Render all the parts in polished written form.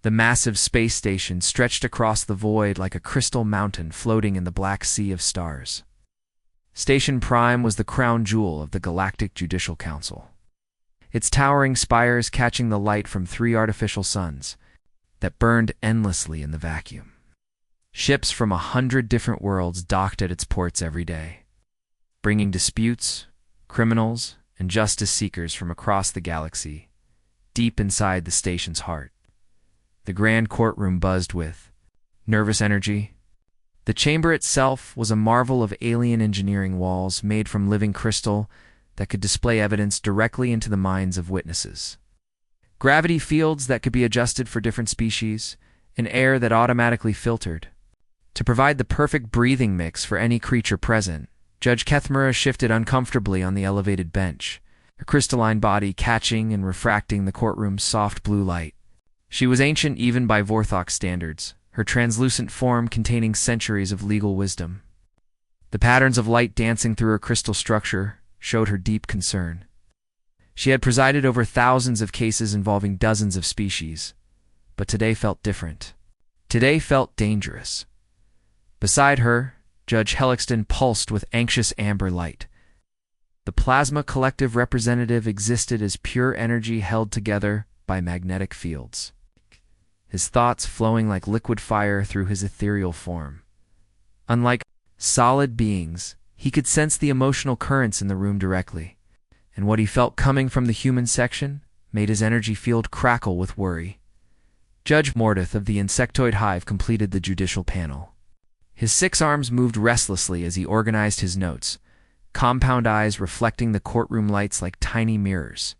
The massive space station stretched across the void like a crystal mountain floating in the black sea of stars. Station Prime was the crown jewel of the Galactic Judicial Council, its towering spires catching the light from 3 artificial suns that burned endlessly in the vacuum. Ships from 100 different worlds docked at its ports every day, bringing disputes, criminals, and justice seekers from across the galaxy deep inside the station's heart. The grand courtroom buzzed with nervous energy. The chamber itself was a marvel of alien engineering walls made from living crystal that could display evidence directly into the minds of witnesses. Gravity fields that could be adjusted for different species, and air that automatically filtered to provide the perfect breathing mix for any creature present. Judge Kethmura shifted uncomfortably on the elevated bench, her crystalline body catching and refracting the courtroom's soft blue light. She was ancient even by Vorthok standards, her translucent form containing centuries of legal wisdom. The patterns of light dancing through her crystal structure showed her deep concern. She had presided over thousands of cases involving dozens of species, but today felt different. Today felt dangerous. Beside her, Judge Helixton pulsed with anxious amber light. The plasma collective representative existed as pure energy held together by magnetic fields, his thoughts flowing like liquid fire through his ethereal form. Unlike solid beings, he could sense the emotional currents in the room directly, and what he felt coming from the human section made his energy field crackle with worry. Judge Mordeth of the insectoid hive completed the judicial panel. His 6 arms moved restlessly as he organized his notes, compound eyes reflecting the courtroom lights like tiny mirrors.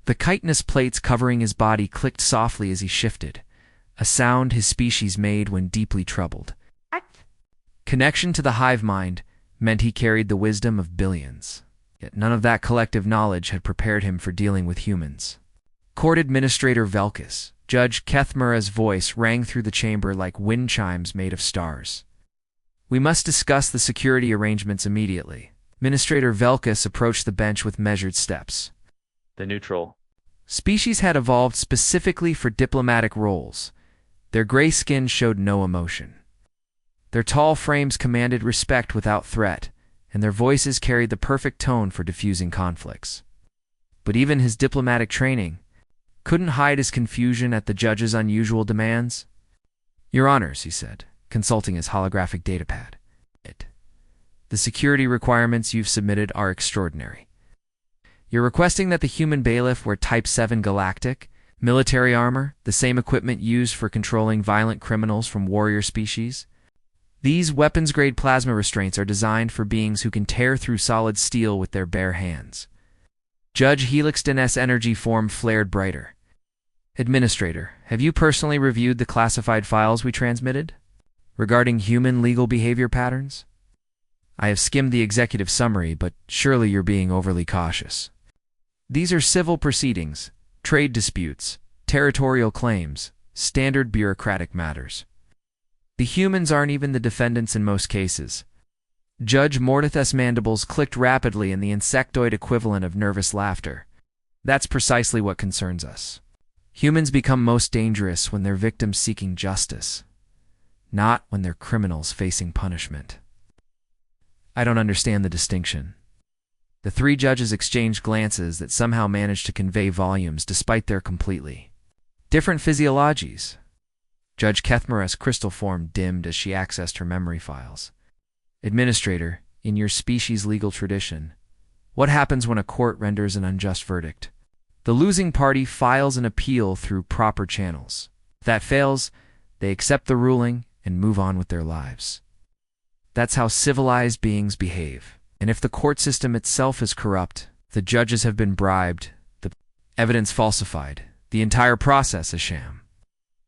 The chitinous plates covering his body clicked softly as he shifted, a sound his species made when deeply troubled. Connection to the hive mind meant he carried the wisdom of billions, yet none of that collective knowledge had prepared him for dealing with humans. Court Administrator Velkus, Judge Kethmura's voice rang through the chamber like wind chimes made of stars. We must discuss the security arrangements immediately. Administrator Velkus approached the bench with measured steps. The neutral species had evolved specifically for diplomatic roles. Their gray skin showed no emotion. Their tall frames commanded respect without threat, and their voices carried the perfect tone for diffusing conflicts. But even his diplomatic training couldn't hide his confusion at the judge's unusual demands. Your Honors, he said, consulting his holographic datapad. The security requirements you've submitted are extraordinary. You're requesting that the human bailiff wear Type 7 galactic military armor, the same equipment used for controlling violent criminals from warrior species. These weapons-grade plasma restraints are designed for beings who can tear through solid steel with their bare hands. Judge Helixton's energy form flared brighter. Administrator, have you personally reviewed the classified files we transmitted regarding human legal behavior patterns? I have skimmed the executive summary, but surely you're being overly cautious. These are civil proceedings, trade disputes, territorial claims, standard bureaucratic matters. The humans aren't even the defendants in most cases. Judge Mordeth's mandibles clicked rapidly in the insectoid equivalent of nervous laughter. That's precisely what concerns us. Humans become most dangerous when they're victims seeking justice, not when they're criminals facing punishment. I don't understand the distinction. The 3 judges exchanged glances that somehow managed to convey volumes despite their completely different physiologies. Judge Kethmura's crystal form dimmed as she accessed her memory files. Administrator, in your species' legal tradition, what happens when a court renders an unjust verdict? The losing party files an appeal through proper channels. If that fails, they accept the ruling and move on with their lives. That's how civilized beings behave. And if the court system itself is corrupt, the judges have been bribed, the evidence falsified, the entire process a sham.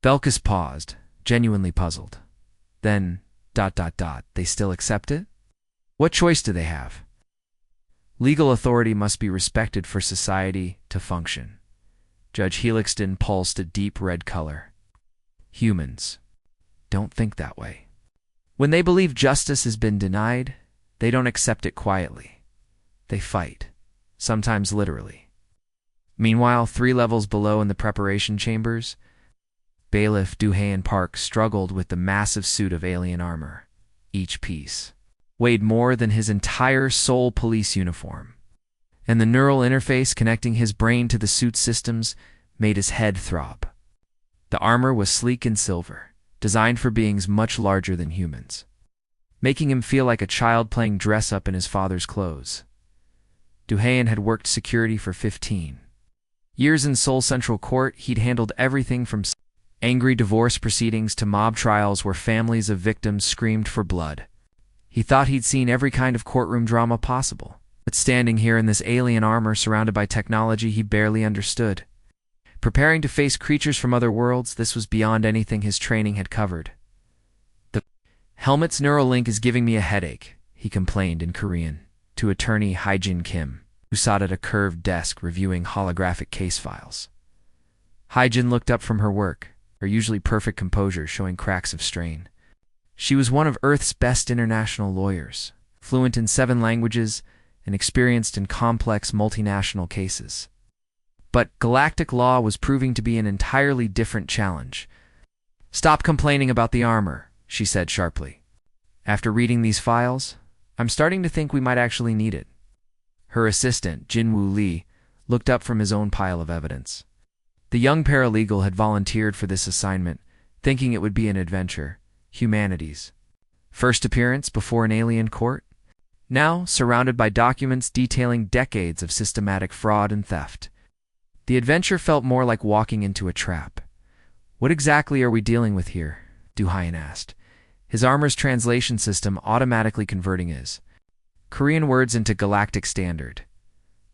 Velkus paused, genuinely puzzled. Then, ... they still accept it? What choice do they have? Legal authority must be respected for society to function. Judge Helixton pulsed a deep red color. Humans don't think that way. When they believe justice has been denied, they don't accept it quietly. They fight, sometimes literally. Meanwhile, 3 levels below in the preparation chambers, Bailiff, Duhay, and Park struggled with the massive suit of alien armor. Each piece weighed more than his entire Seoul police uniform, and the neural interface connecting his brain to the suit's systems made his head throb. The armor was sleek and silver, designed for beings much larger than humans, making him feel like a child playing dress-up in his father's clothes. Duhayan had worked security for 15 years in Seoul Central Court. He'd handled everything from angry divorce proceedings to mob trials where families of victims screamed for blood. He thought he'd seen every kind of courtroom drama possible, but standing here in this alien armor surrounded by technology he barely understood, preparing to face creatures from other worlds, this was beyond anything his training had covered. The helmet's neural link is giving me a headache, he complained in Korean to attorney Haejin Kim, who sat at a curved desk reviewing holographic case files. Haejin looked up from her work, her usually perfect composure showing cracks of strain. She was one of Earth's best international lawyers, fluent in 7 languages and experienced in complex multinational cases. But galactic law was proving to be an entirely different challenge. "Stop complaining about the armor," she said sharply. "After reading these files, I'm starting to think we might actually need it." Her assistant, Jinwoo Lee, looked up from his own pile of evidence. The young paralegal had volunteered for this assignment, thinking it would be an adventure. Humanities' first appearance before an alien court? Now, surrounded by documents detailing decades of systematic fraud and theft, the adventure felt more like walking into a trap. "What exactly are we dealing with here?" Duhayan asked, his armor's translation system automatically converting his Korean words into Galactic Standard.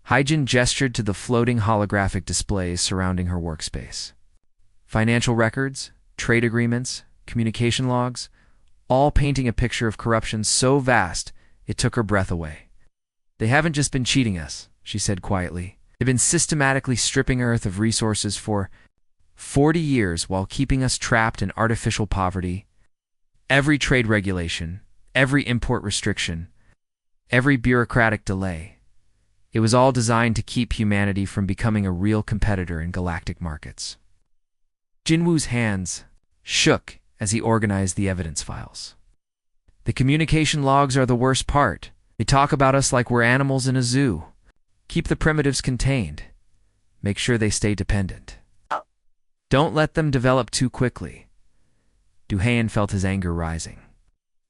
Haejin gestured to the floating holographic displays surrounding her workspace. Financial records, trade agreements, communication logs, all painting a picture of corruption so vast it took her breath away. "They haven't just been cheating us," she said quietly. "They've been systematically stripping Earth of resources for 40 years while keeping us trapped in artificial poverty. Every trade regulation, every import restriction, every bureaucratic delay. It was all designed to keep humanity from becoming a real competitor in galactic markets." Jinwoo's hands shook as he organized the evidence files. "The communication logs are the worst part. They talk about us like we're animals in a zoo. Keep the primitives contained. Make sure they stay dependent. Don't let them develop too quickly." Duhayan felt his anger rising,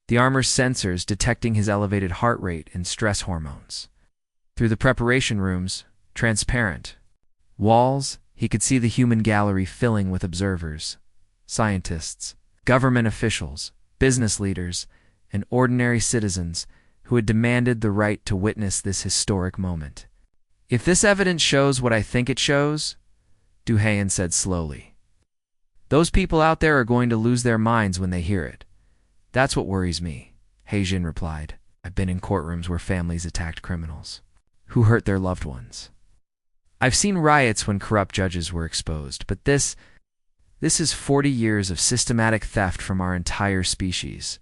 the armor's sensors detecting his elevated heart rate and stress hormones. Through the preparation room's transparent walls, he could see the human gallery filling with observers, scientists, government officials, business leaders, and ordinary citizens who had demanded the right to witness this historic moment. "If this evidence shows what I think it shows," Duhayan said slowly, "those people out there are going to lose their minds when they hear it. That's what worries me," Haejin replied. "I've been in courtrooms where families attacked criminals who hurt their loved ones. I've seen riots when corrupt judges were exposed, but this is 40 years of systematic theft from our entire species."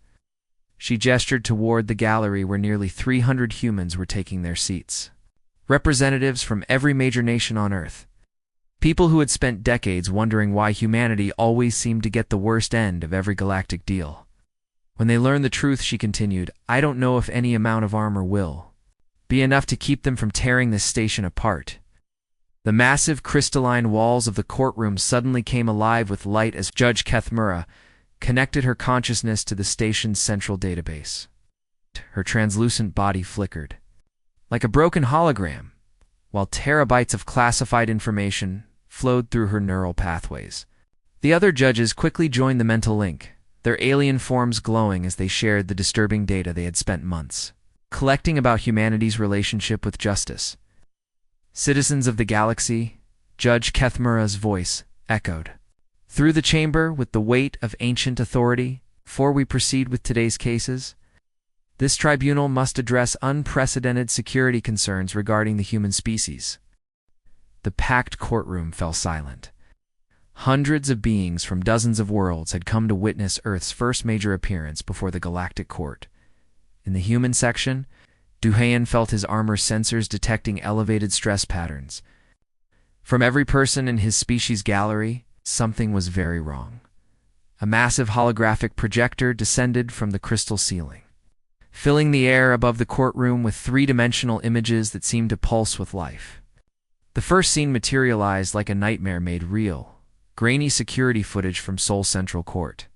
She gestured toward the gallery where nearly 300 humans were taking their seats. Representatives from every major nation on Earth. People who had spent decades wondering why humanity always seemed to get the worst end of every galactic deal. When they learned the truth, she continued, "I don't know if any amount of armor will be enough to keep them from tearing this station apart." The massive crystalline walls of the courtroom suddenly came alive with light as Judge Kethmura connected her consciousness to the station's central database. Her translucent body flickered like a broken hologram, while terabytes of classified information flowed through her neural pathways. The other judges quickly joined the mental link, their alien forms glowing as they shared the disturbing data they had spent months collecting about humanity's relationship with justice. "Citizens of the galaxy," Judge Kethmura's voice echoed through the chamber with the weight of ancient authority. "Before we proceed with today's cases, this tribunal must address unprecedented security concerns regarding the human species." The packed courtroom fell silent. Hundreds of beings from dozens of worlds had come to witness Earth's first major appearance before the Galactic Court. In the human section, Duhayan felt his armor sensors detecting elevated stress patterns. From every person in his species gallery, Something was very wrong. A massive holographic projector descended from the crystal ceiling, filling the air above the courtroom with three-dimensional images that seemed to pulse with life. The first scene materialized like a nightmare made real, grainy security footage from Seoul Central Court.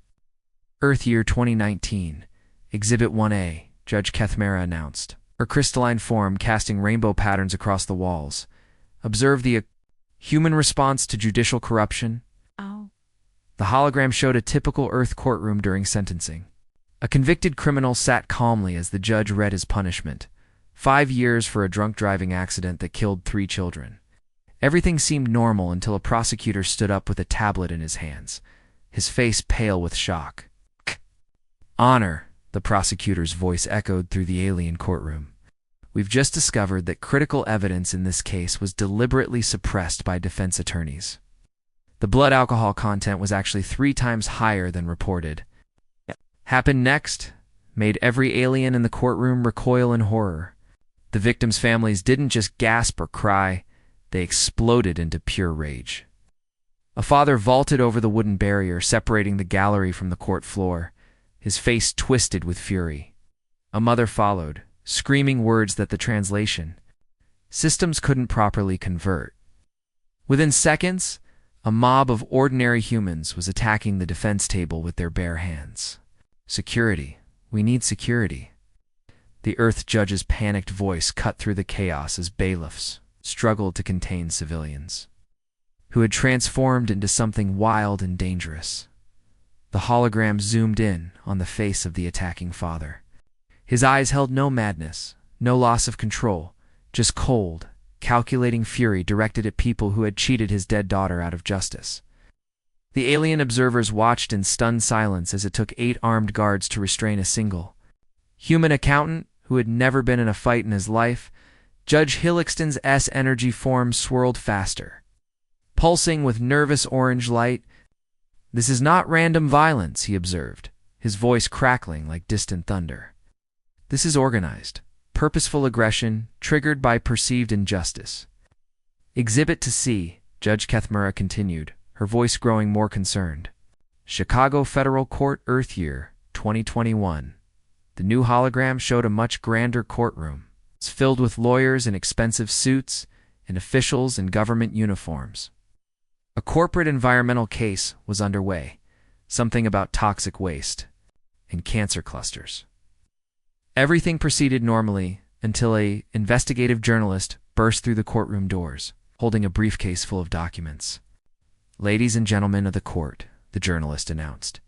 Earth Year 2019, Exhibit 1A, Judge Kethmera announced, her crystalline form casting rainbow patterns across the walls. Observe the human response to judicial corruption. Oh. The hologram showed a typical Earth courtroom during sentencing. A convicted criminal sat calmly as the judge read his punishment. 5 years for a drunk driving accident that killed 3 children. Everything seemed normal until a prosecutor stood up with a tablet in his hands, his face pale with shock. Honor, the prosecutor's voice echoed through the alien courtroom. We've just discovered that critical evidence in this case was deliberately suppressed by defense attorneys. The blood alcohol content was actually 3 times higher than reported. Happened next made every alien in the courtroom recoil in horror. The victims' families didn't just gasp or cry, they exploded into pure rage. A father vaulted over the wooden barrier separating the gallery from the court floor, his face twisted with fury. A mother followed, screaming words that the translation systems couldn't properly convert. Within seconds, a mob of ordinary humans was attacking the defense table with their bare hands. Security. We need security. The Earth judge's panicked voice cut through the chaos as bailiffs struggled to contain civilians, who had transformed into something wild and dangerous. The hologram zoomed in on the face of the attacking father. His eyes held no madness, no loss of control, just cold, calculating fury directed at people who had cheated his dead daughter out of justice. The alien observers watched in stunned silence as it took 8 armed guards to restrain a single human accountant who had never been in a fight in his life. Judge Hillexton's S-energy form swirled faster, pulsing with nervous orange light. This is not random violence, he observed, his voice crackling like distant thunder. This is organized, purposeful aggression triggered by perceived injustice. Exhibit to see, Judge Kethmera continued, her voice growing more concerned. Chicago Federal Court Earth Year 2021. The new hologram showed a much grander courtroom. It's filled with lawyers in expensive suits and officials in government uniforms. A corporate environmental case was underway, something about toxic waste and cancer clusters. Everything proceeded normally until an investigative journalist burst through the courtroom doors, holding a briefcase full of documents. Ladies and gentlemen of the court, the journalist announced,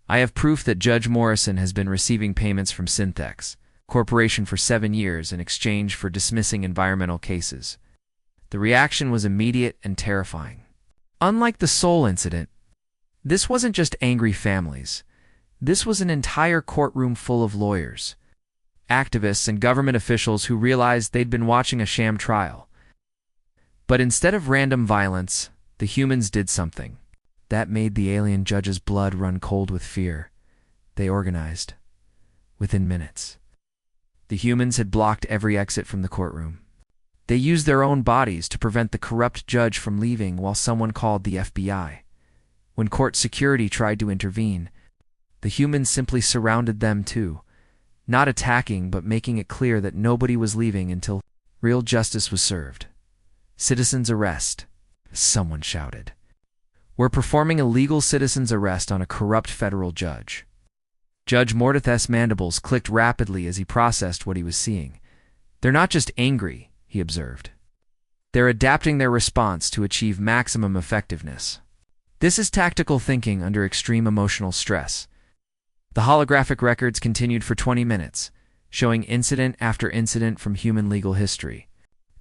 I have proof that Judge Morrison has been receiving payments from Synthex Corporation for 7 years in exchange for dismissing environmental cases. The reaction was immediate and terrifying. Unlike the Seoul incident, this wasn't just angry families. This was an entire courtroom full of lawyers, activists, and government officials who realized they'd been watching a sham trial. But instead of random violence, the humans did something that made the alien judge's blood run cold with fear. They organized. Within minutes, the humans had blocked every exit from the courtroom. They used their own bodies to prevent the corrupt judge from leaving while someone called the FBI. When court security tried to intervene, the humans simply surrounded them too, not attacking but making it clear that nobody was leaving until real justice was served. Citizen's arrest, someone shouted. We're performing a legal citizen's arrest on a corrupt federal judge. Judge Mordeth's mandibles clicked rapidly as he processed what he was seeing. They're not just angry, he observed. They're adapting their response to achieve maximum effectiveness. This is tactical thinking under extreme emotional stress. The holographic records continued for 20 minutes, showing incident after incident from human legal history.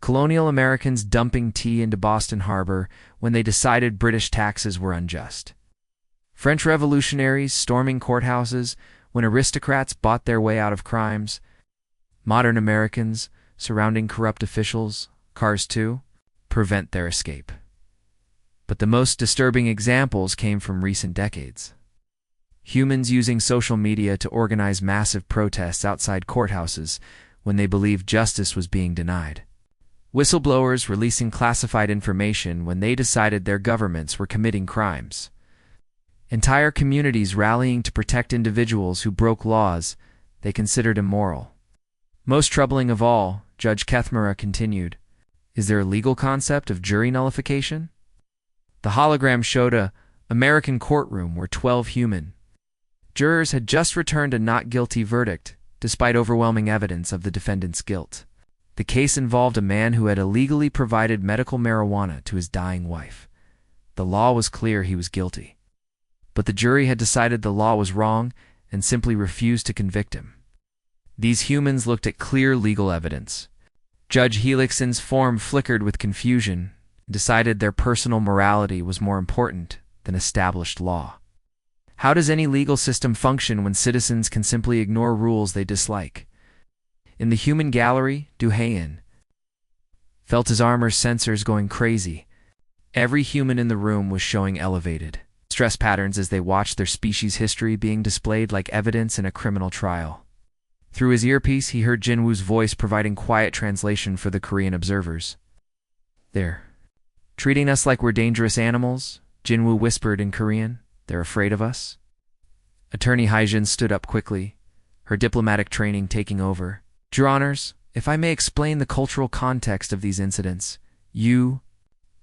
Colonial Americans dumping tea into Boston Harbor when they decided British taxes were unjust. French revolutionaries storming courthouses when aristocrats bought their way out of crimes. Modern Americans surrounding corrupt officials, Cars 2, prevent their escape. But the most disturbing examples came from recent decades. Humans using social media to organize massive protests outside courthouses when they believed justice was being denied. whistleblowers releasing classified information when they decided their governments were committing crimes, entire communities rallying to protect individuals who broke laws they considered immoral. Most troubling of all, Judge Kethmara continued, is there a legal concept of jury nullification? The hologram showed a American courtroom where 12 human jurors had just returned a not guilty verdict, despite overwhelming evidence of the defendant's guilt. The case involved a man who had illegally provided medical marijuana to his dying wife. The law was clear he was guilty, but the jury had decided the law was wrong and simply refused to convict him. These humans looked at clear legal evidence. Judge Helixson's form flickered with confusion and decided their personal morality was more important than established law. How does any legal system function when citizens can simply ignore rules they dislike? In the human gallery, Duhayan felt his armor's sensors going crazy. Every human in the room was showing elevated stress patterns as they watched their species' history being displayed like evidence in a criminal trial. Through his earpiece, he heard Jinwoo's voice providing quiet translation for the Korean observers. "They're treating us like we're dangerous animals," Jinwoo whispered in Korean. "They're afraid of us." Attorney Haijin stood up quickly, her diplomatic training taking over. "Your Honors, if I may explain the cultural context of these incidents." "You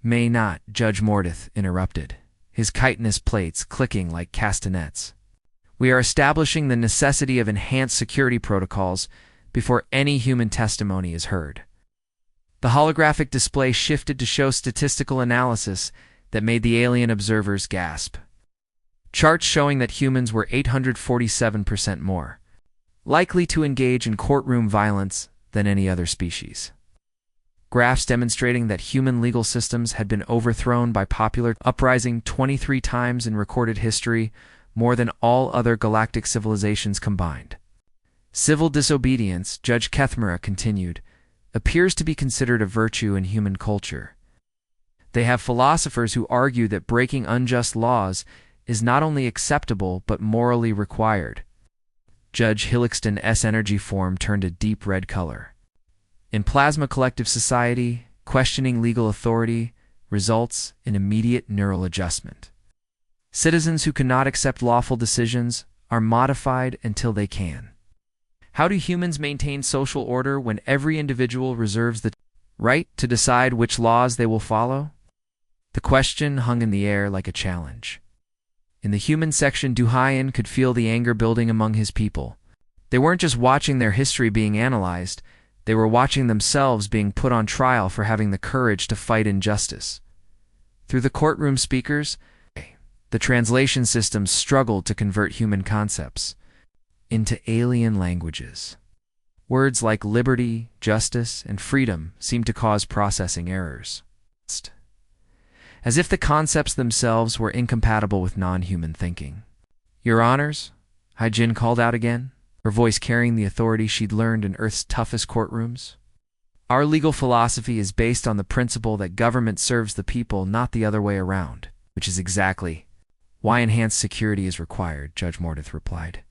may not," Judge Mordith interrupted, his chitinous plates clicking like castanets. "We are establishing the necessity of enhanced security protocols before any human testimony is heard." The holographic display shifted to show statistical analysis that made the alien observers gasp. Charts showing that humans were 847% more likely to engage in courtroom violence than any other species. Graphs demonstrating that human legal systems had been overthrown by popular uprising 23 times in recorded history, more than all other galactic civilizations combined. Civil disobedience, Judge Kethmara continued, appears to be considered a virtue in human culture. They have philosophers who argue that breaking unjust laws is not only acceptable but morally required. Judge Helixston's energy form turned a deep red color. In plasma collective society, questioning legal authority results in immediate neural adjustment. Citizens who cannot accept lawful decisions are modified until they can. How do humans maintain social order when every individual reserves the right to decide which laws they will follow? The question hung in the air like a challenge. In the human section, Duhayan could feel the anger building among his people. They weren't just watching their history being analyzed, they were watching themselves being put on trial for having the courage to fight injustice. Through the courtroom speakers, the translation systems struggled to convert human concepts into alien languages. Words like liberty, justice, and freedom seemed to cause processing errors, as if the concepts themselves were incompatible with non-human thinking. "Your Honors," Haijin called out again, her voice carrying the authority she'd learned in Earth's toughest courtrooms. "Our legal philosophy is based on the principle that government serves the people, not the other way around, which is exactly why enhanced security is required," Judge Mordith replied.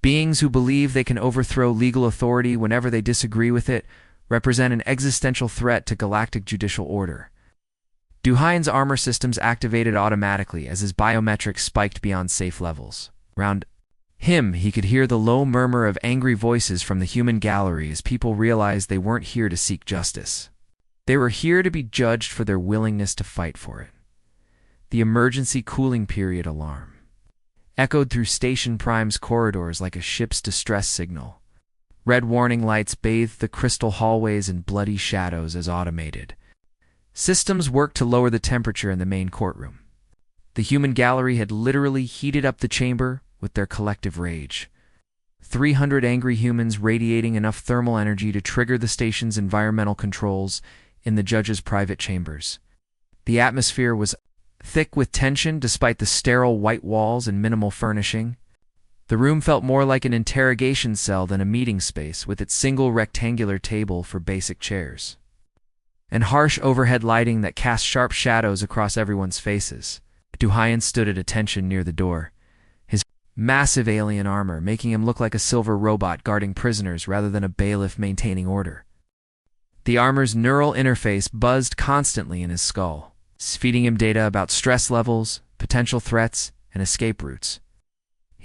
"Beings who believe they can overthrow legal authority whenever they disagree with it represent an existential threat to galactic judicial order." Duhayan's armor systems activated automatically as his biometrics spiked beyond safe levels. Around him, he could hear the low murmur of angry voices from the human gallery as people realized they weren't here to seek justice. They were here to be judged for their willingness to fight for it. The emergency cooling period alarm echoed through Station Prime's corridors like a ship's distress signal. Red warning lights bathed the crystal hallways in bloody shadows as automated systems worked to lower the temperature in the main courtroom. The human gallery had literally heated up the chamber with their collective rage. 300 angry humans radiating enough thermal energy to trigger the station's environmental controls in the judge's private chambers. The atmosphere was thick with tension despite the sterile white walls and minimal furnishing. The room felt more like an interrogation cell than a meeting space, with its single rectangular table for basic chairs and harsh overhead lighting that cast sharp shadows across everyone's faces. Duhayan stood at attention near the door, his massive alien armor making him look like a silver robot guarding prisoners rather than a bailiff maintaining order. The armor's neural interface buzzed constantly in his skull, feeding him data about stress levels, potential threats, and escape routes.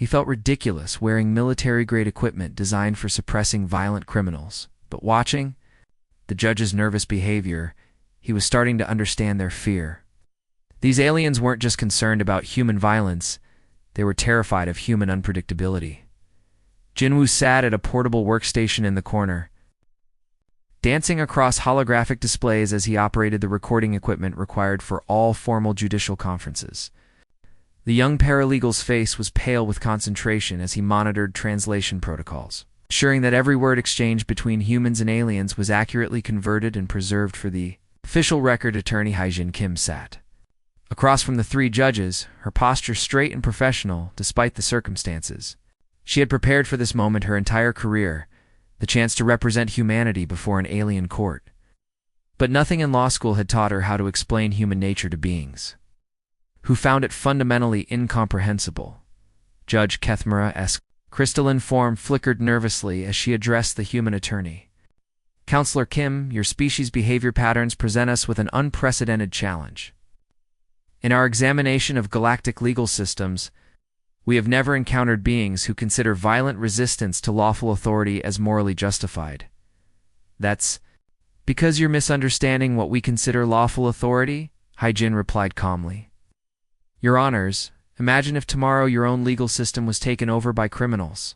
He felt ridiculous wearing military-grade equipment designed for suppressing violent criminals, but watching the judge's nervous behavior, he was starting to understand their fear. These aliens weren't just concerned about human violence, they were terrified of human unpredictability. Jinwoo sat at a portable workstation in the corner, dancing across holographic displays as he operated the recording equipment required for all formal judicial conferences. The young paralegal's face was pale with concentration as he monitored translation protocols, ensuring that every word exchanged between humans and aliens was accurately converted and preserved for the official record. Attorney Haejin Kim sat across from the three judges, her posture straight and professional despite the circumstances. She had prepared for this moment her entire career, the chance to represent humanity before an alien court. But nothing in law school had taught her how to explain human nature to beings who found it fundamentally incomprehensible. Judge Kethmura's crystalline form flickered nervously as she addressed the human attorney. Counselor Kim, your species' behavior patterns present us with an unprecedented challenge. In our examination of galactic legal systems, we have never encountered beings who consider violent resistance to lawful authority as morally justified. That's because you're misunderstanding what we consider lawful authority, Haejin replied calmly. Your Honors, imagine if tomorrow your own legal system was taken over by criminals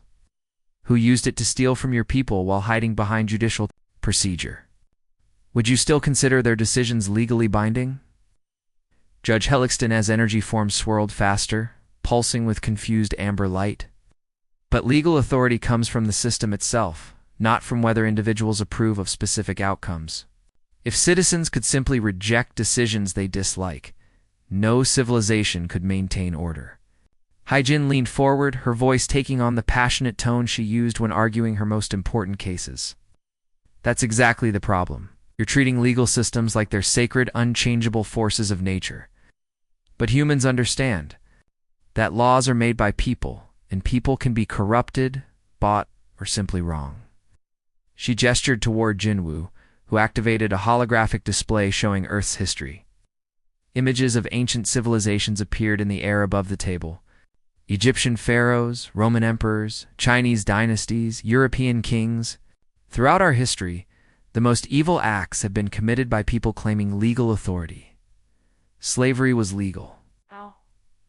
who used it to steal from your people while hiding behind judicial procedure. Would you still consider their decisions legally binding? Judge Helixton's energy form swirled faster, pulsing with confused amber light. But legal authority comes from the system itself, not from whether individuals approve of specific outcomes. If citizens could simply reject decisions they dislike, no civilization could maintain order. Haejin leaned forward, her voice taking on the passionate tone she used when arguing her most important cases. That's exactly the problem. You're treating legal systems like they're sacred, unchangeable forces of nature. But humans understand that laws are made by people, and people can be corrupted, bought, or simply wrong. She gestured toward Jinwoo, who activated a holographic display showing Earth's history. Images of ancient civilizations appeared in the air above the table. Egyptian pharaohs, Roman emperors, Chinese dynasties, European kings. Throughout our history, the most evil acts have been committed by people claiming legal authority. Slavery was legal. Ow.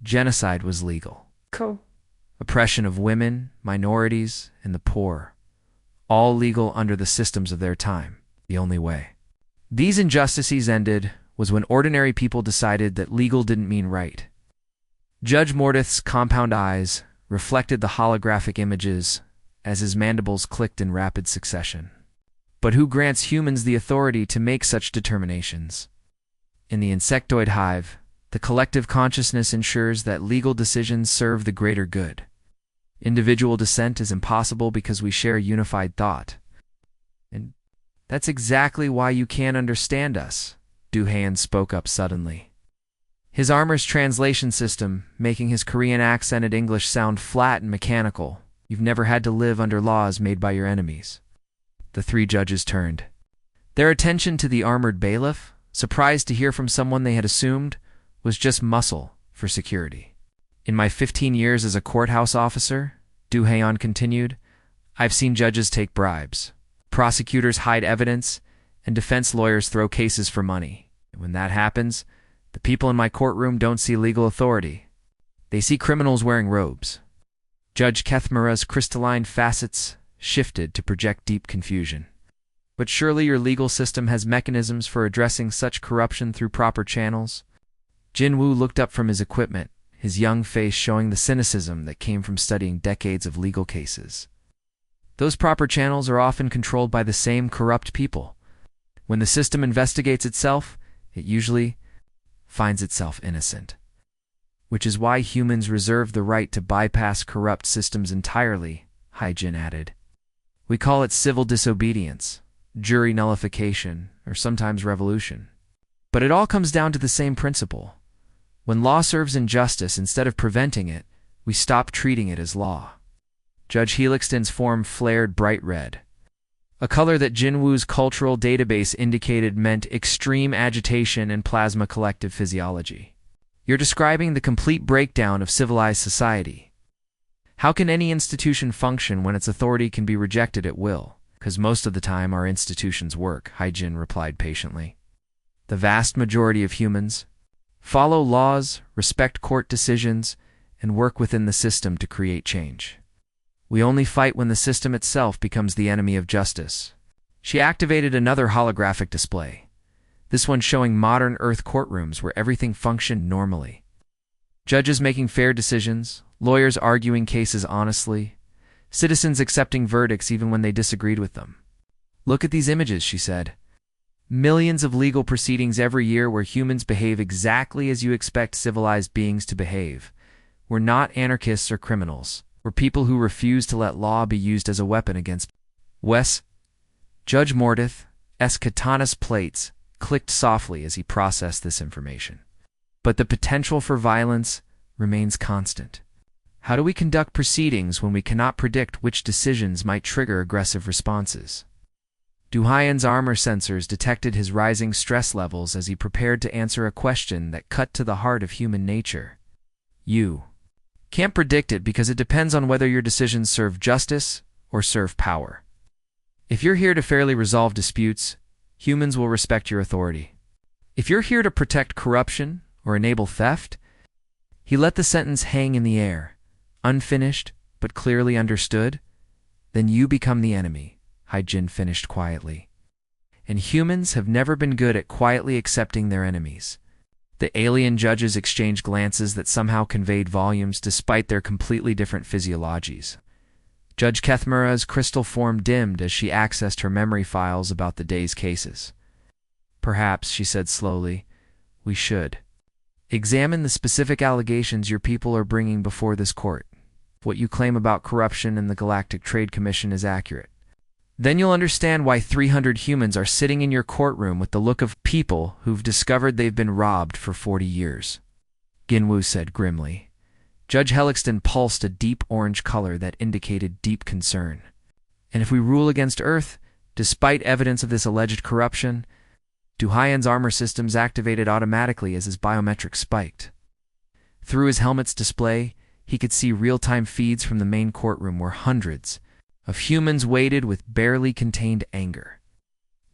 Genocide was legal. Cool. Oppression of women, minorities, and the poor. All legal under the systems of their time, the only way. These injustices ended was when ordinary people decided that legal didn't mean right. Judge Mordith's compound eyes reflected the holographic images as his mandibles clicked in rapid succession. But who grants humans the authority to make such determinations? In the insectoid hive, the collective consciousness ensures that legal decisions serve the greater good. Individual dissent is impossible because we share unified thought. And that's exactly why you can't understand us, Doohan spoke up suddenly. His armor's translation system, making his Korean-accented English sound flat and mechanical. You've never had to live under laws made by your enemies. The three judges turned their attention to the armored bailiff, surprised to hear from someone they had assumed was just muscle for security. In my 15 years as a courthouse officer, Doohan continued, I've seen judges take bribes, prosecutors hide evidence, and defense lawyers throw cases for money. And when that happens, the people in my courtroom don't see legal authority. They see criminals wearing robes. Judge Kethmura's crystalline facets shifted to project deep confusion. But surely your legal system has mechanisms for addressing such corruption through proper channels? Jinwoo looked up from his equipment, his young face showing the cynicism that came from studying decades of legal cases. Those proper channels are often controlled by the same corrupt people. When the system investigates itself, it usually finds itself innocent. Which is why humans reserve the right to bypass corrupt systems entirely, Haejin added. We call it civil disobedience, jury nullification, or sometimes revolution. But it all comes down to the same principle. When law serves injustice instead of preventing it, we stop treating it as law. Judge Helixton's form flared bright red. a color that Jinwoo's cultural database indicated meant extreme agitation and plasma collective physiology. You're describing the complete breakdown of civilized society. How can any institution function when its authority can be rejected at will? Because most of the time our institutions work, Haijin replied patiently. The vast majority of humans follow laws, respect court decisions, and work within the system to create change. We only fight when the system itself becomes the enemy of justice. She activated another holographic display, this one showing modern Earth courtrooms where everything functioned normally. Judges making fair decisions, lawyers arguing cases honestly, citizens accepting verdicts even when they disagreed with them. Look at these images, she said. Millions of legal proceedings every year where humans behave exactly as you expect civilized beings to behave. We're not anarchists or criminals. We're people who refuse to let law be used as a weapon against Wes. Judge Mordith's katana's plates clicked softly as he processed this information. But the potential for violence remains constant. How do we conduct proceedings when we cannot predict which decisions might trigger aggressive responses? Duhayan's armor sensors detected his rising stress levels as he prepared to answer a question that cut to the heart of human nature. You can't predict it because it depends on whether your decisions serve justice or serve power. If you're here to fairly resolve disputes, humans will respect your authority. If you're here to protect corruption or enable theft, he let the sentence hang in the air, unfinished but clearly understood, then you become the enemy, Haijin finished quietly. And humans have never been good at quietly accepting their enemies. The alien judges exchanged glances that somehow conveyed volumes despite their completely different physiologies. Judge Kethmura's crystal form dimmed as she accessed her memory files about the day's cases. Perhaps, she said slowly, we should examine the specific allegations your people are bringing before this court. What you claim about corruption in the Galactic Trade Commission is accurate. Then you'll understand why 300 humans are sitting in your courtroom with the look of people who've discovered they've been robbed for 40 years. Ginwoo said grimly. Judge Helixton pulsed a deep orange color that indicated deep concern. And if we rule against Earth, despite evidence of this alleged corruption, Duhayan's armor systems activated automatically as his biometrics spiked. Through his helmet's display, he could see real-time feeds from the main courtroom where hundreds of humans waited with barely contained anger.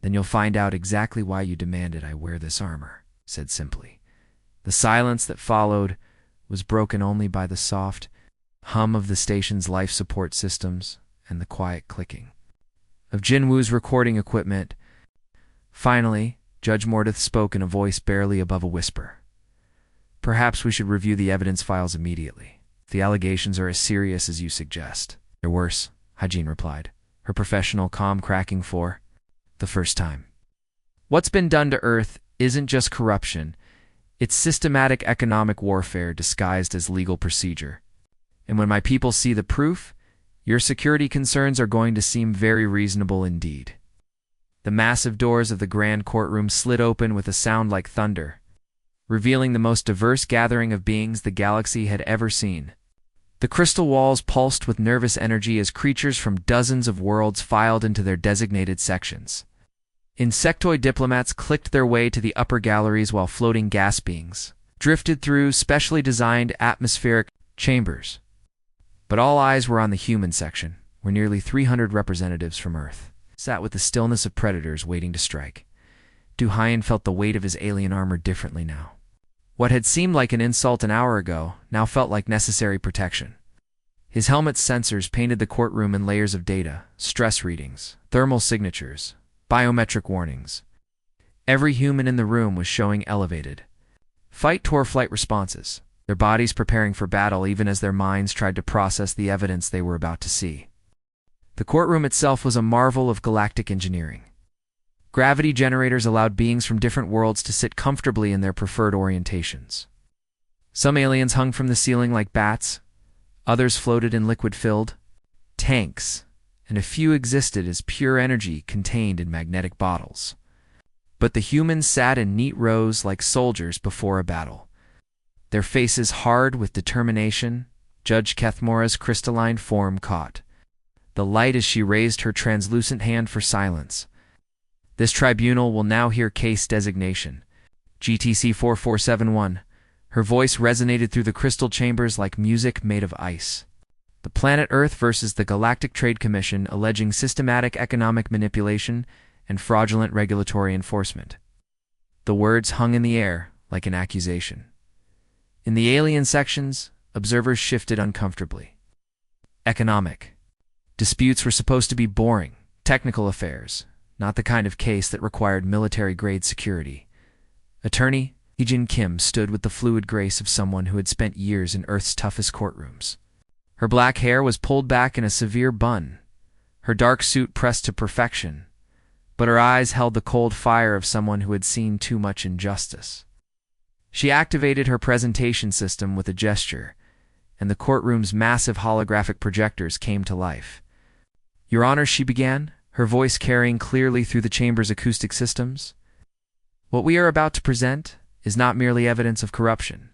Then you'll find out exactly why you demanded I wear this armor, said simply. The silence that followed was broken only by the soft hum of the station's life support systems and the quiet clicking of Jinwoo's recording equipment. Finally, Judge Mordith spoke in a voice barely above a whisper. Perhaps we should review the evidence files immediately. If the allegations are as serious as you suggest. They're worse, Haijin replied, her professional calm cracking for the first time. What's been done to Earth isn't just corruption, it's systematic economic warfare disguised as legal procedure. And when my people see the proof, your security concerns are going to seem very reasonable indeed. The massive doors of the grand courtroom slid open with a sound like thunder, revealing the most diverse gathering of beings the galaxy had ever seen. The crystal walls pulsed with nervous energy as creatures from dozens of worlds filed into their designated sections. Insectoid diplomats clicked their way to the upper galleries while floating gas beings drifted through specially designed atmospheric chambers. But all eyes were on the human section, where nearly 300 representatives from Earth sat with the stillness of predators waiting to strike. Duhayan felt the weight of his alien armor differently now. What had seemed like an insult an hour ago now felt like necessary protection. His helmet's sensors painted the courtroom in layers of data, stress readings, thermal signatures, biometric warnings. Every human in the room was showing elevated fight-or-flight responses, their bodies preparing for battle even as their minds tried to process the evidence they were about to see. The courtroom itself was a marvel of galactic engineering. Gravity generators allowed beings from different worlds to sit comfortably in their preferred orientations. Some aliens hung from the ceiling like bats, others floated in liquid-filled tanks, and a few existed as pure energy contained in magnetic bottles. But the humans sat in neat rows like soldiers before a battle. Their faces hard with determination, Judge Kethmura's crystalline form caught the light as she raised her translucent hand for silence. This tribunal will now hear case designation. GTC 4471. Her voice resonated through the crystal chambers like music made of ice. The planet Earth versus the Galactic Trade Commission alleging systematic economic manipulation and fraudulent regulatory enforcement. The words hung in the air like an accusation. In the alien sections, observers shifted uncomfortably. Economic. Disputes were supposed to be boring, technical affairs, not the kind of case that required military-grade security. Attorney Hee-Jin Kim stood with the fluid grace of someone who had spent years in Earth's toughest courtrooms. Her black hair was pulled back in a severe bun, her dark suit pressed to perfection, but her eyes held the cold fire of someone who had seen too much injustice. She activated her presentation system with a gesture, and the courtroom's massive holographic projectors came to life. "Your Honor," she began, her voice carrying clearly through the chamber's acoustic systems. "What we are about to present is not merely evidence of corruption.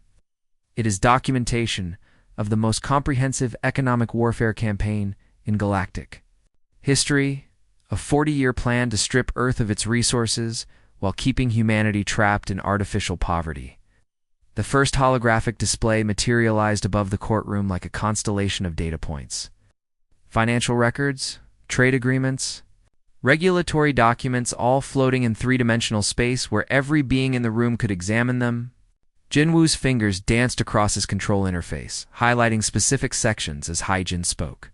It is documentation of the most comprehensive economic warfare campaign in galactic history, a 40-year plan to strip Earth of its resources while keeping humanity trapped in artificial poverty." The first holographic display materialized above the courtroom like a constellation of data points. Financial records, trade agreements, regulatory documents, all floating in three-dimensional space where every being in the room could examine them. Jinwoo's fingers danced across his control interface, highlighting specific sections as Hee-Jin spoke.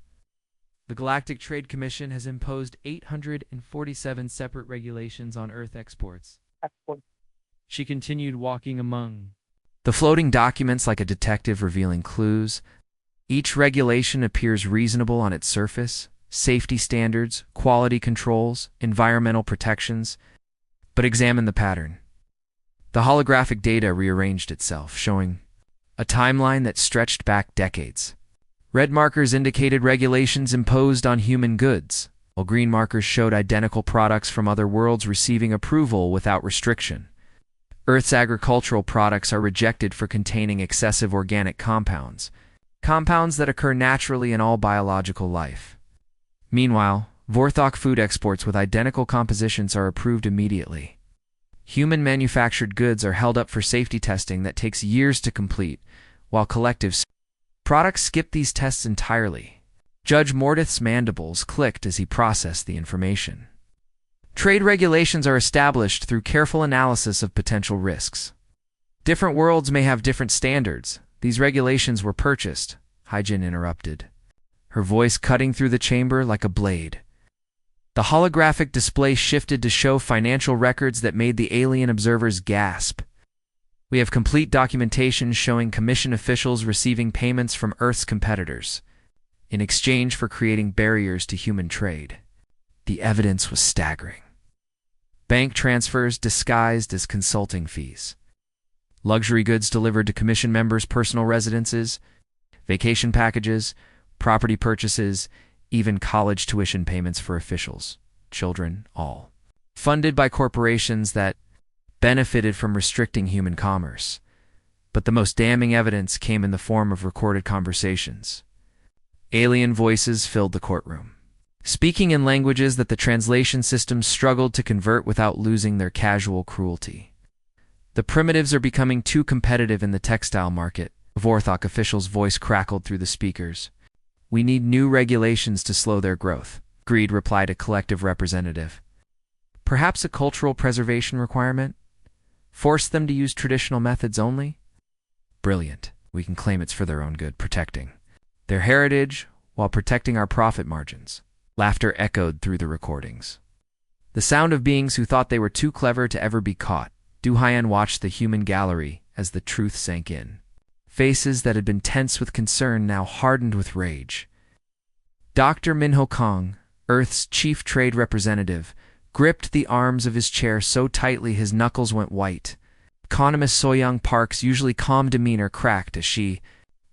"The Galactic Trade Commission has imposed 847 separate regulations on Earth exports." She continued, walking among the floating documents like a detective revealing clues. Each regulation appears reasonable on its surface: safety standards, quality controls, environmental protections. But examine the pattern. The holographic data rearranged itself, showing a timeline that stretched back decades. Red markers indicated regulations imposed on human goods, while green markers showed identical products from other worlds receiving approval without restriction. Earth's agricultural products are rejected for containing excessive organic compounds, compounds that occur naturally in all biological life. Meanwhile, Vorthok food exports with identical compositions are approved immediately. Human-manufactured goods are held up for safety testing that takes years to complete, while collective products skip these tests entirely. Judge Mordith's mandibles clicked as he processed the information. Trade regulations are established through careful analysis of potential risks. Different worlds may have different standards. These regulations were purchased, Hee-Jin interrupted, her voice cutting through the chamber like a blade. The holographic display shifted to show financial records that made the alien observers gasp. "We have complete documentation showing Commission officials receiving payments from Earth's competitors in exchange for creating barriers to human trade." The evidence was staggering. Bank transfers disguised as consulting fees, luxury goods delivered to Commission members' personal residences, vacation packages, property purchases, even college tuition payments for officials, children, all funded by corporations that benefited from restricting human commerce. But the most damning evidence came in the form of recorded conversations. Alien voices filled the courtroom, speaking in languages that the translation system struggled to convert without losing their casual cruelty. "The primitives are becoming too competitive in the textile market," a Vorthok official's voice crackled through the speakers. "We need new regulations to slow their growth," agreed, replied a collective representative. "Perhaps a cultural preservation requirement? Force them to use traditional methods only?" "Brilliant. We can claim it's for their own good, protecting their heritage while protecting our profit margins." Laughter echoed through the recordings, the sound of beings who thought they were too clever to ever be caught. Du Haiyan watched the human gallery as the truth sank in. Faces that had been tense with concern now hardened with rage. Dr. Minho Kong, Earth's chief trade representative, gripped the arms of his chair so tightly his knuckles went white. Economist Soyoung Park's usually calm demeanor cracked as she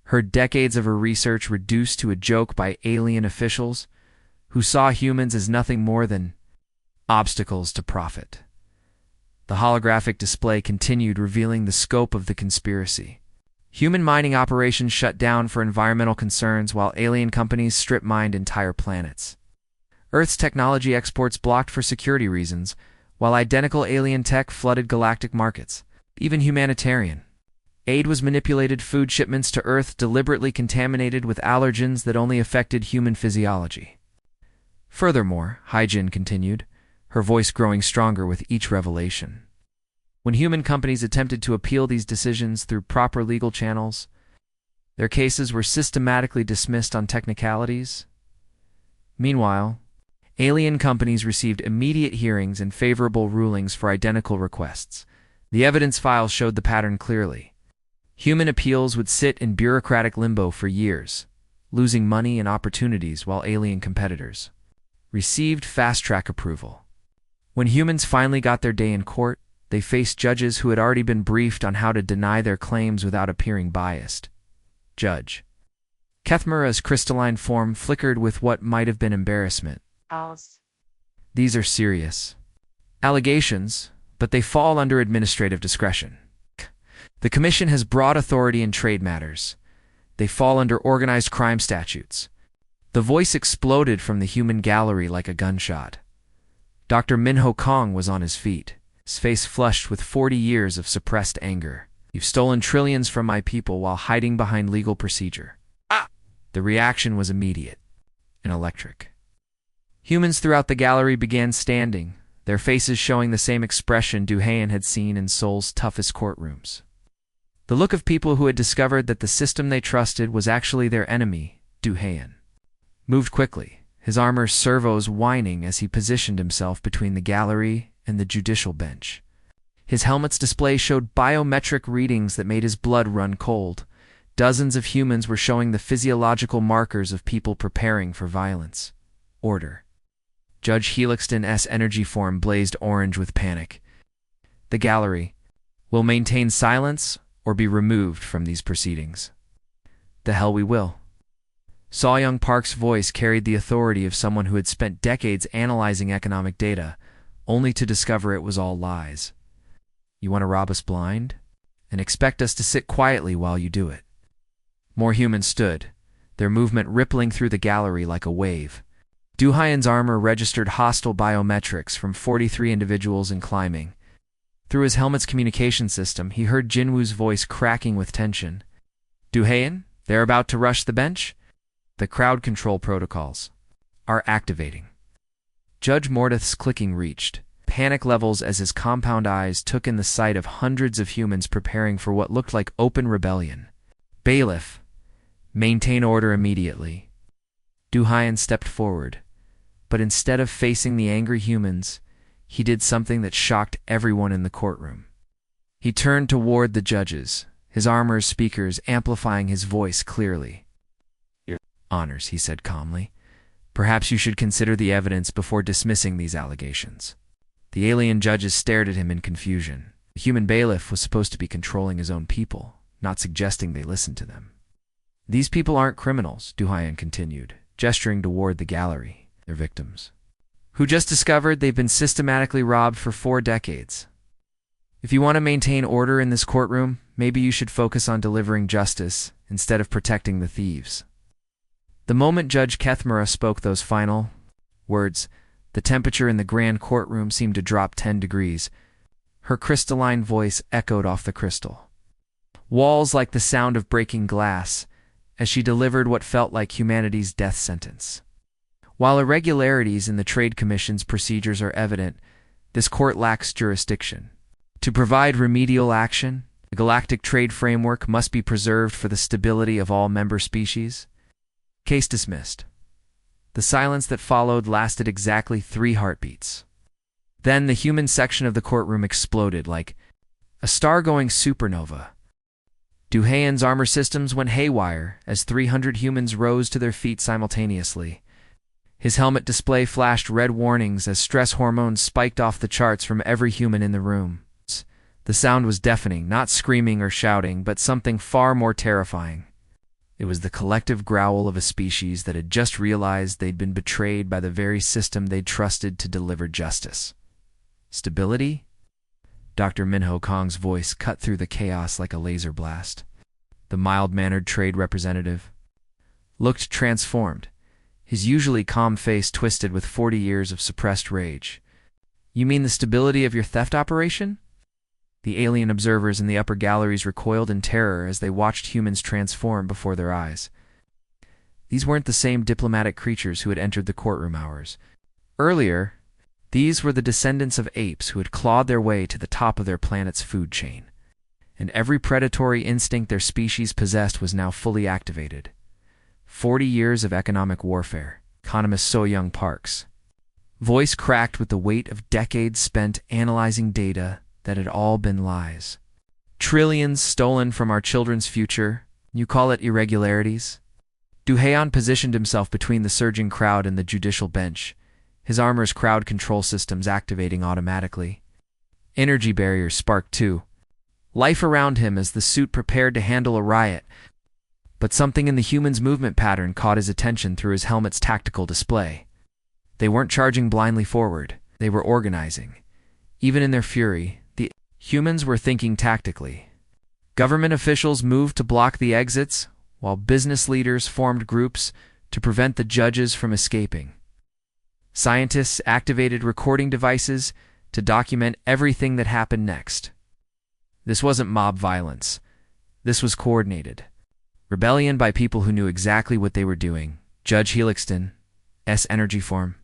heard decades of her research reduced to a joke by alien officials who saw humans as nothing more than obstacles to profit. The holographic display continued, revealing the scope of the conspiracy. Human mining operations shut down for environmental concerns while alien companies strip mined entire planets. Earth's technology exports blocked for security reasons, while identical alien tech flooded galactic markets. Even humanitarian aid was manipulated, food shipments to Earth deliberately contaminated with allergens that only affected human physiology. Furthermore, Hyjin continued, her voice growing stronger with each revelation. When human companies attempted to appeal these decisions through proper legal channels, their cases were systematically dismissed on technicalities. Meanwhile, alien companies received immediate hearings and favorable rulings for identical requests. The evidence files showed the pattern clearly. Human appeals would sit in bureaucratic limbo for years, losing money and opportunities while alien competitors received fast-track approval. When humans finally got their day in court, they faced judges who had already been briefed on how to deny their claims without appearing biased. Judge Kethmura's crystalline form flickered with what might have been embarrassment. These are serious allegations, but they fall under administrative discretion. The Commission has broad authority in trade matters. They fall under organized crime statutes. The voice exploded from the human gallery like a gunshot. Dr. Minho Kong was on his feet, his face flushed with 40 years of suppressed anger. You've stolen trillions from my people while hiding behind legal procedure. The reaction was immediate and electric. Humans throughout the gallery began standing, their faces showing the same expression Duhayan had seen in Seoul's toughest courtrooms. The look of people who had discovered that the system they trusted was actually their enemy. Duhayan moved quickly, his armor servos whining as he positioned himself between the gallery and the judicial bench. His helmet's display showed biometric readings that made his blood run cold. Dozens of humans were showing the physiological markers of people preparing for violence. Order. Judge Helixton's energy form blazed orange with panic. The gallery will maintain silence or be removed from these proceedings. The hell we will. Saw Young Park's voice carried the authority of someone who had spent decades analyzing economic data, only to discover it was all lies. You want to rob us blind? And expect us to sit quietly while you do it. More humans stood, their movement rippling through the gallery like a wave. Duhayan's armor registered hostile biometrics from 43 individuals in climbing. Through his helmet's communication system, he heard Jinwoo's voice cracking with tension. Duhayan, they're about to rush the bench? The crowd control protocols are activating. Judge Mordeth's clicking reached panic levels as his compound eyes took in the sight of hundreds of humans preparing for what looked like open rebellion. Bailiff, maintain order immediately. Duhayan stepped forward, but instead of facing the angry humans, he did something that shocked everyone in the courtroom. He turned toward the judges, his armor's speakers amplifying his voice clearly. Your honors, he said calmly. Perhaps you should consider the evidence before dismissing these allegations. The alien judges stared at him in confusion. The human bailiff was supposed to be controlling his own people, not suggesting they listen to them. These people aren't criminals, Duhayan continued, gesturing toward the gallery. They're victims who just discovered they've been systematically robbed for 4 decades. If you want to maintain order in this courtroom, maybe you should focus on delivering justice instead of protecting the thieves. The moment Judge Kethmura spoke those final words, the temperature in the grand courtroom seemed to drop 10 degrees. Her crystalline voice echoed off the crystal walls like the sound of breaking glass as she delivered what felt like humanity's death sentence. While irregularities in the Trade Commission's procedures are evident, this court lacks jurisdiction. To provide remedial action, the galactic trade framework must be preserved for the stability of all member species. Case dismissed. The silence that followed lasted exactly 3 heartbeats. Then the human section of the courtroom exploded like a star-going supernova. Duhayan's armor systems went haywire as 300 humans rose to their feet simultaneously. His helmet display flashed red warnings as stress hormones spiked off the charts from every human in the room. The sound was deafening, not screaming or shouting, but something far more terrifying. It was the collective growl of a species that had just realized they'd been betrayed by the very system they'd trusted to deliver justice. Stability? Dr. Minho Kong's voice cut through the chaos like a laser blast. the mild-mannered trade representative, looked transformed, his usually calm face twisted with 40 years of suppressed rage. "You mean the stability of your theft operation?" The alien observers in the upper galleries recoiled in terror as they watched humans transform before their eyes. These weren't the same diplomatic creatures who had entered the courtroom hours. Earlier, these were the descendants of apes who had clawed their way to the top of their planet's food chain. And every predatory instinct their species possessed was now fully activated. 40 years of economic warfare, economist So Young Park's voice cracked with the weight of decades spent analyzing data that had all been lies. Trillions stolen from our children's future, you call it irregularities? Duhaon positioned himself between the surging crowd and the judicial bench, his armor's crowd control systems activating automatically. Energy barriers sparked too. Life around him as the suit prepared to handle a riot. But something in the human's movement pattern caught his attention through his helmet's tactical display. They weren't charging blindly forward, they were organizing. Even in their fury, the humans were thinking tactically. Government officials moved to block the exits, while business leaders formed groups to prevent the judges from escaping. Scientists activated recording devices to document everything that happened next. This wasn't mob violence. This was coordinated. Rebellion by people who knew exactly what they were doing. Judge Helixton's energy form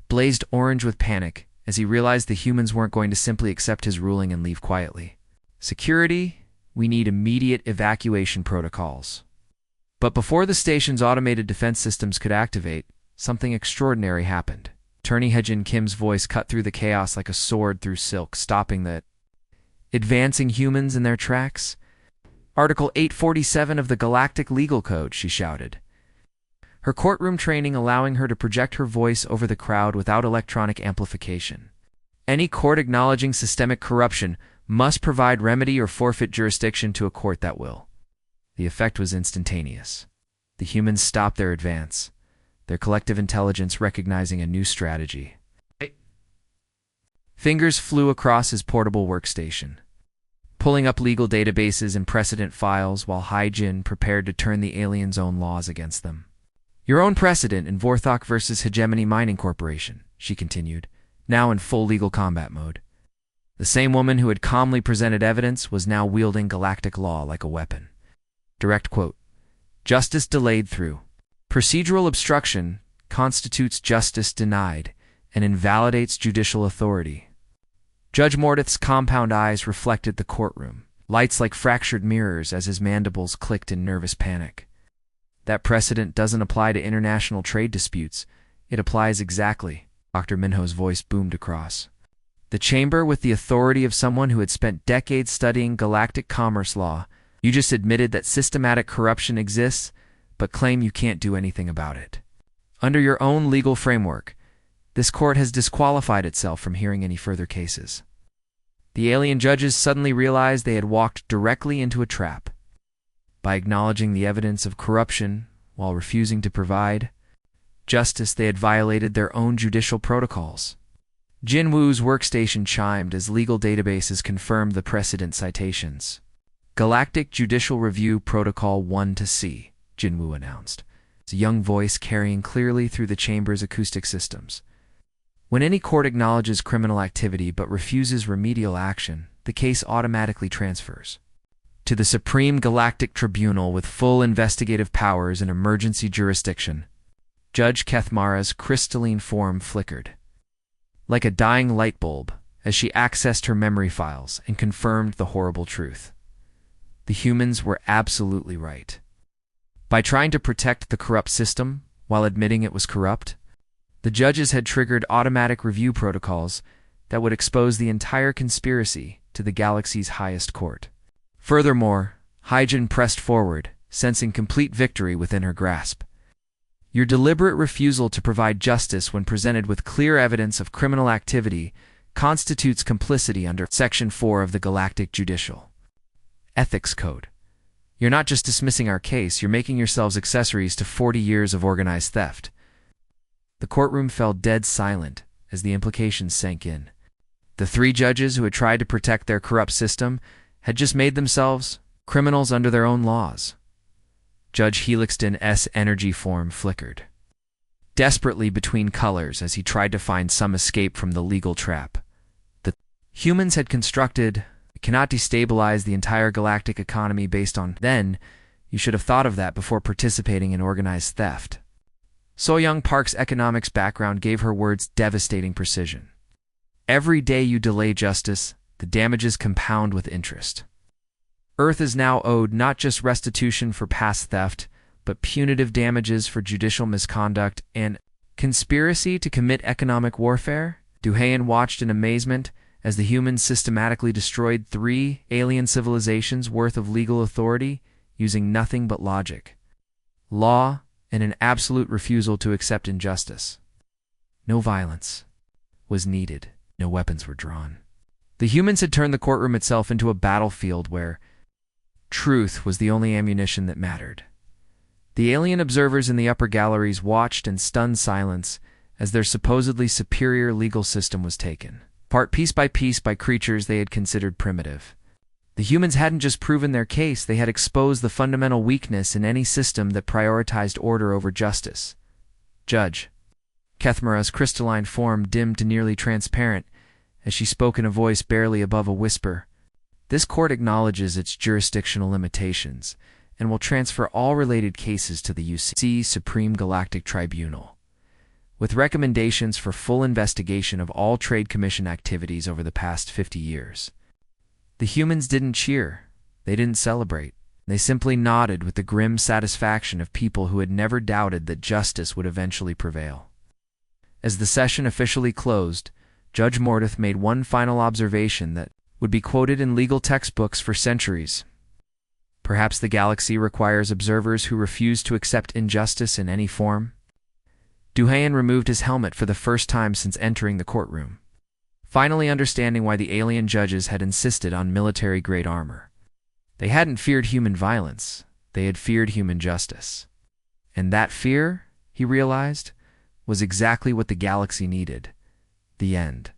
blazed orange with panic as he realized the humans weren't going to simply accept his ruling and leave quietly. "Security, we need immediate evacuation protocols." But before the station's automated defense systems could activate, something extraordinary happened. Attorney Hejin Kim's voice cut through the chaos like a sword through silk, stopping the advancing humans in their tracks. "Article 847 of the Galactic Legal Code," she shouted, her courtroom training allowing her to project her voice over the crowd without electronic amplification. "Any court acknowledging systemic corruption must provide remedy or forfeit jurisdiction to a court that will." The effect was instantaneous. The humans stopped their advance, their collective intelligence recognizing a new strategy. Fingers flew across his portable workstation, pulling up legal databases and precedent files while Hyjin prepared to turn the aliens' own laws against them. "Your own precedent in Vorthok versus Hegemony Mining Corporation," she continued, now in full legal combat mode. The same woman who had calmly presented evidence was now wielding galactic law like a weapon. Direct quote, "Justice delayed through procedural obstruction constitutes justice denied and invalidates judicial authority." Judge Mordith's compound eyes reflected the courtroom, lights like fractured mirrors as his mandibles clicked in nervous panic. "That precedent doesn't apply to international trade disputes. It applies exactly," Dr. Minho's voice boomed across. "The chamber with the authority of someone who had spent decades studying galactic commerce law. You just admitted that systematic corruption exists, but claim you can't do anything about it. Under your own legal framework, this court has disqualified itself from hearing any further cases." The alien judges suddenly realized they had walked directly into a trap. By acknowledging the evidence of corruption while refusing to provide justice, they had violated their own judicial protocols. Jin Wu's workstation chimed as legal databases confirmed the precedent citations. "Galactic Judicial Review Protocol 1 to C," Jin Wu announced, his young voice carrying clearly through the chamber's acoustic systems. "When any court acknowledges criminal activity but refuses remedial action, the case automatically transfers to the Supreme Galactic Tribunal with full investigative powers and emergency jurisdiction." Judge Kethmara's crystalline form flickered like a dying light bulb as she accessed her memory files and confirmed the horrible truth. The humans were absolutely right. By trying to protect the corrupt system while admitting it was corrupt, the judges had triggered automatic review protocols that would expose the entire conspiracy to the galaxy's highest court. Furthermore, Hyjin pressed forward, sensing complete victory within her grasp. "Your deliberate refusal to provide justice when presented with clear evidence of criminal activity constitutes complicity under Section 4 of the Galactic Judicial Ethics Code. You're not just dismissing our case, you're making yourselves accessories to 40 years of organized theft." The courtroom fell dead silent as the implications sank in. The three judges who had tried to protect their corrupt system had just made themselves criminals under their own laws. Judge Helixton's energy form flickered desperately between colors as he tried to find some escape from the legal trap. The humans had constructed cannot destabilize the entire galactic economy based on. Then, you should have thought of that before participating in organized theft. So Young Park's economics background gave her words devastating precision. Every day you delay justice, the damages compound with interest. Earth is now owed not just restitution for past theft, but punitive damages for judicial misconduct and conspiracy to commit economic warfare. Duhayan watched in amazement as the humans systematically destroyed 3 alien civilizations worth of legal authority using nothing but logic, law, and an absolute refusal to accept injustice. No violence was needed. No weapons were drawn. The humans had turned the courtroom itself into a battlefield where truth was the only ammunition that mattered. The alien observers in the upper galleries watched in stunned silence as their supposedly superior legal system was taken apart piece by creatures they had considered primitive. The humans hadn't just proven their case, they had exposed the fundamental weakness in any system that prioritized order over justice. Judge Kethmara's crystalline form dimmed to nearly transparent as she spoke in a voice barely above a whisper. This court acknowledges its jurisdictional limitations and will transfer all related cases to the UC Supreme Galactic Tribunal, with recommendations for full investigation of all Trade Commission activities over the past 50 years. The humans didn't cheer. They didn't celebrate. They simply nodded with the grim satisfaction of people who had never doubted that justice would eventually prevail. As the session officially closed, Judge Mordeth made one final observation that would be quoted in legal textbooks for centuries. Perhaps the galaxy requires observers who refuse to accept injustice in any form. Duhayan removed his helmet for the first time since entering the courtroom, finally understanding why the alien judges had insisted on military-grade armor. They hadn't feared human violence, they had feared human justice. And that fear, he realized, was exactly what the galaxy needed. The end.